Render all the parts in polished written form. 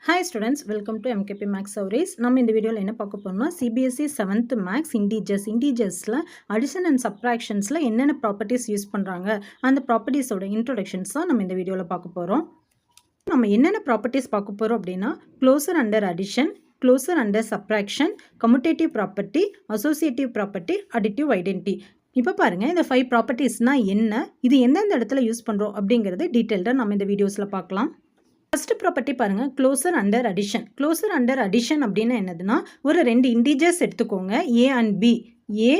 Hi students, welcome to MKP Max Stories. நம்ம இந்த வீடியோல என்ன பார்க்க போறோம்னா CBSE 7th Max Integersல addition and subtractionsல என்னென்ன ப்ராப்பர்ட்டிஸ் யூஸ் பண்றாங்க அந்த ப்ராப்பர்ட்டிஸோட இன்ட்ரோடக்ஷன்ஸ் தான் நம்ம இந்த வீடியோல பார்க்க போறோம். நம்ம என்னென்ன ப்ராப்பர்ட்டிஸ் பார்க்க போறோம் அப்படின்னா closure under addition, closure under subtraction, commutative property, associative property, additive identity. இப்போ பாருங்க இந்த 5 ப்ராப்பர்ட்டிஸ்னா என்ன, இது எந்தெந்த இடத்துல யூஸ் பண்றோம் அப்படிங்கறது டீடைலா நம்ம இந்த வீடியோஸ்ல பார்க்கலாம். ஃபர்ஸ்ட் ப்ராப்பர்ட்டி பாருங்க closure under addition. Closure under addition அப்படின்னா என்னதுன்னா ஒரு ரெண்டு இன்டீஜர்ஸ் எடுத்துக்கோங்க A and B. A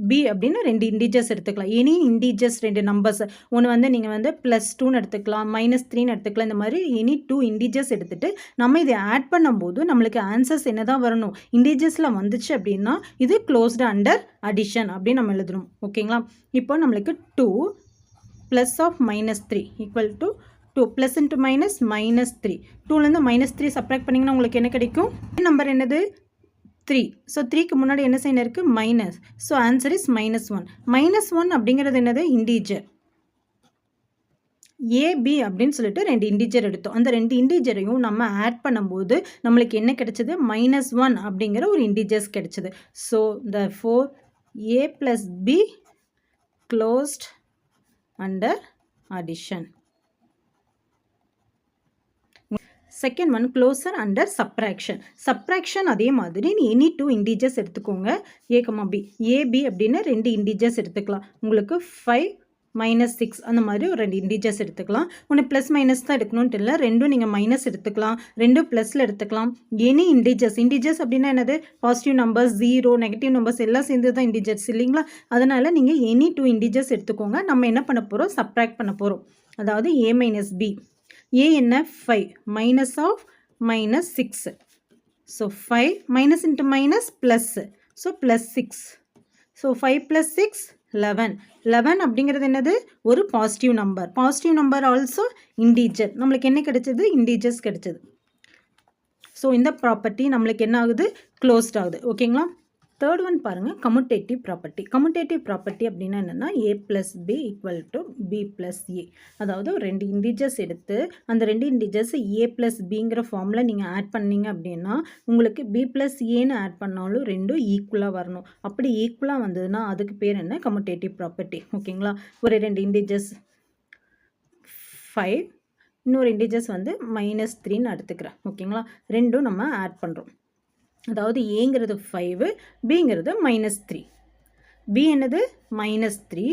B அப்படின்னு ரெண்டு இன்டீஜர்ஸ் எடுத்துக்கலாம். எனி இன்டீஜர்ஸ் ரெண்டு நம்பர்ஸ் ஒன்று வந்து நீங்கள் வந்து +2ன்னு எடுத்துக்கலாம், -3ன்னு எடுத்துக்கலாம். இந்த மாதிரி எனி 2 இன்டீஜர்ஸ் எடுத்துகிட்டு நம்ம இதை ஆட் பண்ணும்போது நம்மளுக்கு ஆன்சர்ஸ் என்ன தான் வரணும், இன்டீஜர்ஸில் வந்துச்சு அப்படின்னா இது க்ளோஸ்டு அண்டர் அடிஷன் அப்படின்னு நம்ம எழுதணும். ஓகேங்களா? இப்போ நம்மளுக்கு 2 + -3 = 2 + into -3. 2லேருந்து -3 சப்ராக்ட் பண்ணிங்கன்னா உங்களுக்கு என்ன கிடைக்கும்? நம்பர் என்னது? 3. ஸோ 3க்கு முன்னாடி என்ன சைன் இருக்குது? மைனஸ். So answer is -1. -1 அப்படிங்கிறது என்னது? இன்டீஜர். ஏபி அப்படின்னு சொல்லிட்டு ரெண்டு இன்டீஜர் எடுத்தோம். அந்த ரெண்டு இன்டீஜரையும் நம்ம ஆட் பண்ணும்போது நம்மளுக்கு என்ன கிடைச்சது? -1 அப்படிங்கிற ஒரு இன்டீஜர்ஸ் கிடைச்சது. So therefore A + B closed under addition. Second one closure under subtraction. Subtraction அதே மாதிரி நீ எனி 2 இன்டீஜர்ஸ் எடுத்துக்கோங்க ஏ கமா பி. ஏபி அப்படின்னு ரெண்டு இன்டீஜர்ஸ் எடுத்துக்கலாம். உங்களுக்கு 5 -6 அந்த மாதிரி ஒரு ரெண்டு இன்டீஜர்ஸ் எடுத்துக்கலாம். ஒன்று ப்ளஸ் மைனஸ் தான் எடுக்கணும்னு இல்லை, ரெண்டும் நீங்கள் மைனஸ் எடுத்துக்கலாம், ரெண்டும் ப்ளஸில் எடுத்துக்கலாம். Any integers. இன்டீஜர்ஸ் அப்படின்னா என்னது? பாசிட்டிவ் நம்பர்ஸ், 0, நெகட்டிவ் நம்பர்ஸ் எல்லாம் சேர்ந்து தான் இன்டீஜர்ஸ் இல்லைங்களா? அதனால் நீங்கள் எனி 2 இன்டீஜர்ஸ் எடுத்துக்கோங்க. நம்ம என்ன பண்ண போகிறோம்? சப்ராக்ட் பண்ண போகிறோம். அதாவது A - B. A என்ன? 5 minus of -6. So 5 minus into minus plus. So +6. So 5 + 6 11. 11 அப்படிங்கிறது என்னது? ஒரு positive number. Positive number also integer. நம்மளுக்கு என்ன கிடைச்சது? இன்டீஜர்ஸ் கிடைச்சது. ஸோ இந்த ப்ராப்பர்ட்டி நம்மளுக்கு என்ன ஆகுது? க்ளோஸ்ட் ஆகுது. ஓகேங்களா? தேர்ட் ஒன் பாருங்கள், கம்யூட்டேட்டிவ் ப்ராப்பர்ட்டி. கம்யூட்டேட்டிவ் ப்ராப்பர்ட்டி அப்படின்னா என்னென்னா A + B = B + A. அதாவது ரெண்டு இன்டீஜர்ஸ் எடுத்து அந்த ரெண்டு இன்டீஜர்ஸ் A + Bங்கிற ஃபார்மில் நீங்கள் ஆட் பண்ணீங்க அப்படின்னா உங்களுக்கு B + Aன்னு ஆட் பண்ணாலும் ரெண்டும் ஈக்குவலாக வரணும். அப்படி ஈக்குவலாக வந்ததுன்னா அதுக்கு பேர் என்ன? Commutative property. ஓகேங்களா? ஒரு ரெண்டு இன்டீஜர்ஸ் 5, இன்னொரு இன்டீஜர்ஸ் வந்து -3ன்னு எடுத்துக்கிறேன். ஓகேங்களா? ரெண்டும் நம்ம ஆட் பண்ணுறோம். அதாவது ஏங்கிறது 5, பிங்கிறது -3. பி என்னது? -3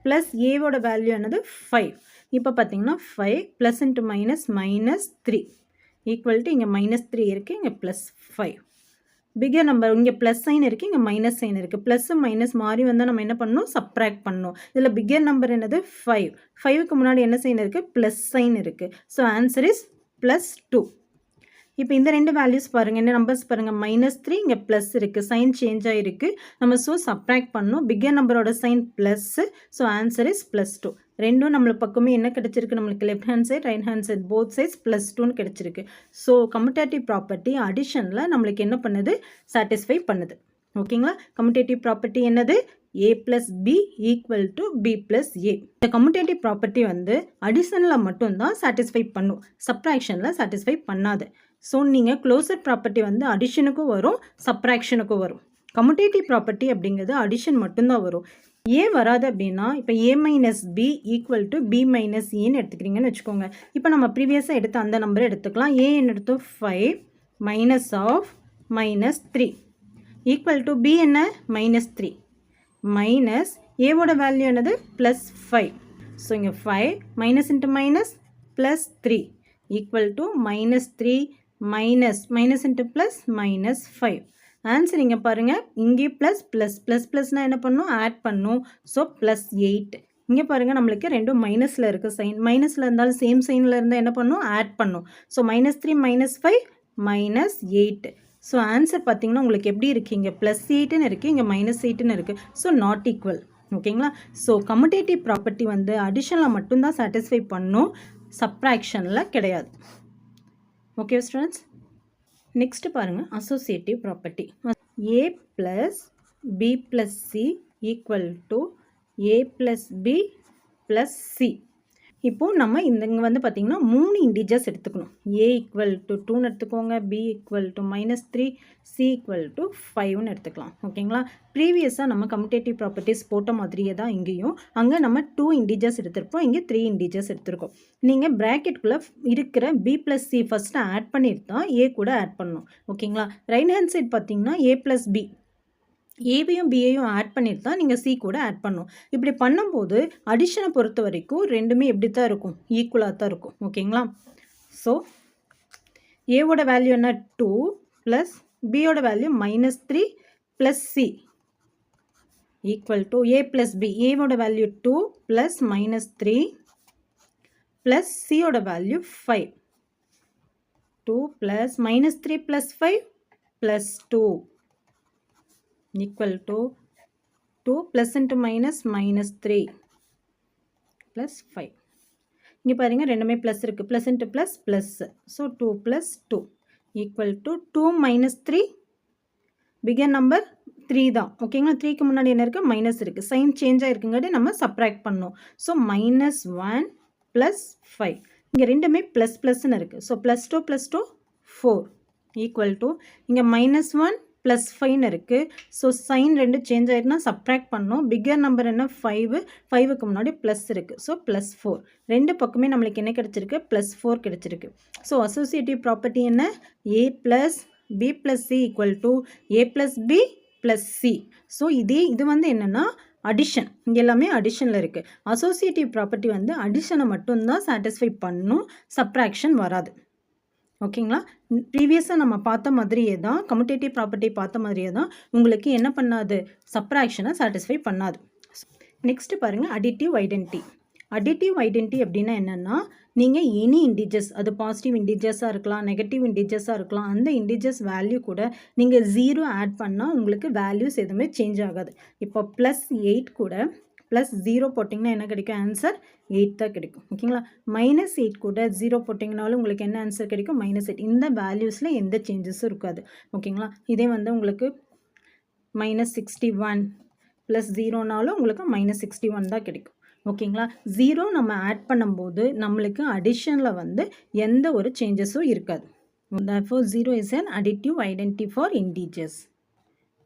ப்ளஸ் ஏவோட வேல்யூ என்னது? 5. இப்போ பார்த்தீங்கன்னா 5 + into -3 = இங்கே -3 இருக்குது, இங்கே +5. பிகர் நம்பர் இங்கே ப்ளஸ் சைன் இருக்குது, இங்கே மைனஸ் சைன் இருக்குது. ப்ளஸ் மைனஸ் மாறி வந்தால் நம்ம என்ன பண்ணணும்? சப்ராக்ட் பண்ணணும். இதில் பிகர் நம்பர் என்னது? 5. 5க்கு முன்னாடி என்ன சைன் இருக்குது? ப்ளஸ் சைன் இருக்குது. So answer is +2. இப்போ இந்த ரெண்டு வேல்யூஸ் பாருங்கள், என்ன நம்பர்ஸ் பாருங்கள்? -3, இங்கே ப்ளஸ் இருக்குது, சைன் சேஞ்ச் ஆகிருக்கு. நம்ம ஸோ சப்ராக்ட் பண்ணணும். பிக்கர் நம்பரோட sign plus. So answer is +2. ரெண்டும் நம்மள பக்கமே என்ன கிடச்சிருக்கு? நம்மளுக்கு left hand side, right hand side both sides +2ன்னு கிடச்சிருக்கு. ஸோ கம்யூட்டேட்டிவ் ப்ராப்பர்ட்டி அடிஷனில் நம்மளுக்கு என்ன பண்ணுது? சாட்டிஸ்ஃபை பண்ணுது. ஓகேங்களா? கம்யூட்டேட்டிவ் ப்ராப்பர்ட்டி என்னது? A + B = B + A. இந்த கம்யூட்டேட்டிவ் ப்ராப்பர்ட்டி வந்து அடிஷனில் மட்டும்தான் சாட்டிஸ்ஃபை பண்ணும், சப்ராக்ஷனில் சாட்டிஸ்ஃபை பண்ணாது. ஸோ நீங்கள் க்ளோசர் ப்ராப்பர்ட்டி வந்து அடிஷனுக்கும் வரும், சப்ராக்ஷனுக்கும் வரும். கம்யூட்டேட்டிவ் ப்ராப்பர்ட்டி அப்படிங்கிறது அடிஷன் மட்டும்தான் வரும். ஏன் வராது அப்படின்னா இப்போ A - B = B - Aன்னு எடுத்துக்கிறீங்கன்னு வச்சுக்கோங்க. இப்போ நம்ம ப்ரீவியஸாக எடுத்த அந்த நம்பரை எடுத்துக்கலாம். A என்ன எடுத்தோம்? 5 -3 = B என்ன? -3 மைனஸ் ஏவோட வேல்யூ என்னது? +5. ஸோ இங்கே 5 minus into minus +3 = -3 minus into plus -5. Answer இங்கே பாருங்கள், இங்கே ++++னால் என்ன பண்ணணும்? ஆட் பண்ணணும். ஸோ +8. இங்கே பாருங்கள், நம்மளுக்கு ரெண்டும் மைனஸில் இருக்குது சைன். மைனஸில் இருந்தாலும் சேம் சைனில் இருந்தால் என்ன பண்ணணும்? ஆட் பண்ணணும். ஸோ -3 -5 -8. ஸோ ஆன்சர் பார்த்தீங்கன்னா உங்களுக்கு எப்படி இருக்குது? இங்கே +8ன்னு இருக்குது, இங்கே -8ன்னு இருக்குது. So not equal. ஓகேங்களா? ஸோ கம்யூட்டேட்டிவ் ப்ராப்பர்ட்டி வந்து அடிஷனில் மட்டும்தான் சாட்டிஸ்ஃபை பண்ணும், சப்ராக்ஷனில் கிடையாது. ஓகே ஸ்டூடெண்ட்ஸ், நெக்ஸ்ட் பாருங்கள் associative property. A + B + C = A + B + C. இப்போது நம்ம இங்கே வந்து பார்த்திங்கன்னா 3 இன்டிஜர்ஸ் எடுத்துக்கணும். a ஈக்குவல் டு 2ன்னு எடுத்துக்கோங்க, b equal to -3, c equal to 5ன்னு எடுத்துக்கலாம். ஓகேங்களா? ப்ரீவியஸாக நம்ம கம்யூட்டேட்டிவ் ப்ராப்பர்ட்டிஸ் போட்ட மாதிரியே தான் இங்கேயும். அங்கே நம்ம 2 இன்டிஜர்ஸ் எடுத்திருப்போம், இங்கே 3 இன்டிஜர்ஸ் எடுத்திருக்கோம். நீங்கள் ப்ராக்கெட்டுக்குள்ளே இருக்கிற b + c ஃபஸ்ட்டு ஆட் பண்ணிட்டு தான் a கூட ஆட் பண்ணணும். ஓகேங்களா? ரைட் ஹேண்ட் சைட் பார்த்திங்கன்னா a + b, ஏவையும் பியையும் ஆட் பண்ணிட்டு தான் நீங்கள் சி கூட ஆட் பண்ணணும். இப்படி பண்ணும்போது அடிஷனை பொறுத்த வரைக்கும் ரெண்டுமே எப்படி தான் இருக்கும், ஈக்குவலாக தான் இருக்கும். ஓகேங்களா? ஸோ ஏவோட வேல்யூ என்ன 2 ப்ளஸ் பியோட value -3 plus c equal to a + b. ஏவோட வேல்யூ 2 ப்ளஸ் -3 ப்ளஸ் சியோட value 5. 2 plus -3 plus 5 plus 2 equal to 2 plus into minus -3 plus 5. இங்கே பாருங்க ரெண்டுமே ப்ளஸ் இருக்குது, plus into plus plus. So 2 + 2 equal to 2 - 3 figure number 3 தான். ஓகேங்களா? 3க்கு முன்னாடி என்ன இருக்குது, மைனஸ் இருக்குது, சைன் சேஞ்ச் ஆகிருக்குங்காட்டி நம்ம சப்ராக்ட் பண்ணோம். ஸோ -1 + 5. இங்கே ரெண்டுமே ப்ளஸ் ப்ளஸ்ன்னு இருக்குது. ஸோ +2 + 2 4 ஈக்குவல் டு இங்கே -1 ப்ளஸ் 5ன்னு இருக்குது. ஸோ சைன் ரெண்டு சேஞ்ச் ஆகிருக்குன்னா சப்ராக்ட் பண்ணோம். பிக்கர் நம்பர் என்ன 5, 5க்கு முன்னாடி ப்ளஸ் இருக்குது. ஸோ +4. ரெண்டு பக்கமே நம்மளுக்கு என்ன கிடச்சிருக்கு, +4 கிடச்சிருக்கு. ஸோ அசோசியேட்டிவ் ப்ராப்பர்ட்டி என்ன, a + b + c equal to a + b + c. So இது வந்து என்னென்னா அடிஷன். இங்கே எல்லாமே அடிஷனில் இருக்குது. அசோசியேட்டிவ் ப்ராப்பர்ட்டி வந்து அடிஷனை மட்டும்தான் சாட்டிஸ்ஃபை பண்ணும், சப்ராக்ஷன் வராது. ஓகேங்களா? ப்ரீவியஸாக நம்ம பார்த்த மாதிரியே தான், கம்யூட்டேட்டிவ் ப்ராப்பர்ட்டி பார்த்த மாதிரியே தான் உங்களுக்கு என்ன பண்ணாது, சப்ராக்ஷனை சாட்டிஸ்ஃபை பண்ணாது. நெக்ஸ்ட்டு பாருங்கள் அடிட்டிவ் ஐடென்டிட்டி. அடிட்டிவ் ஐடென்டிட்டி அப்படின்னா என்னென்னா, நீங்கள் எனி இன்டிஜர்ஸ், அது பாசிட்டிவ் இன்டிஜர்ஸாக இருக்கலாம், நெகட்டிவ் இன்டிஜர்ஸாக இருக்கலாம், அந்த இன்டிஜர்ஸ் வேல்யூ கூட நீங்கள் 0 ஆட் பண்ணால் உங்களுக்கு வேல்யூஸ் எதுவுமே சேஞ்ச் ஆகாது. இப்போ +8 கூட +0 போட்டிங்கன்னா என்ன கிடைக்கும், ஆன்சர் 8 தான் கிடைக்கும். ஓகேங்களா? -8 கூட 0 போட்டிங்கனாலும் உங்களுக்கு என்ன ஆன்சர் கிடைக்கும், -8. இந்த வேல்யூஸில் எந்த சேஞ்சஸும் இருக்காது. ஓகேங்களா? இதே வந்து உங்களுக்கு -61 +0னாலும் உங்களுக்கு -61 தான் கிடைக்கும். ஓகேங்களா? 0 நம்ம ஆட் பண்ணும்போது நம்மளுக்கு அடிஷனில் வந்து எந்த ஒரு சேஞ்சஸும் இருக்காது. Therefore 0 is an additive identity for integers.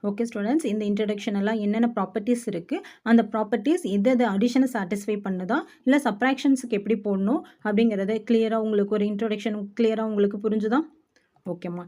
Okay students, இந்த இன்ட்ரடக்ஷன் எல்லாம் என்னென்ன ப்ராப்பர்ட்டிஸ் இருக்குது, அந்த ப்ராப்பர்ட்டிஸ் எது அடிஷனை சாட்டிஸ்ஃபை பண்ணுதா இல்லை சப்ராக்ஷன்ஸுக்கு எப்படி போடணும் அப்படிங்கிறத கிளியராக உங்களுக்கு ஒரு இன்ட்ரடக்ஷன் கிளியராக உங்களுக்கு புரிஞ்சுதா? ஓகேம்மா.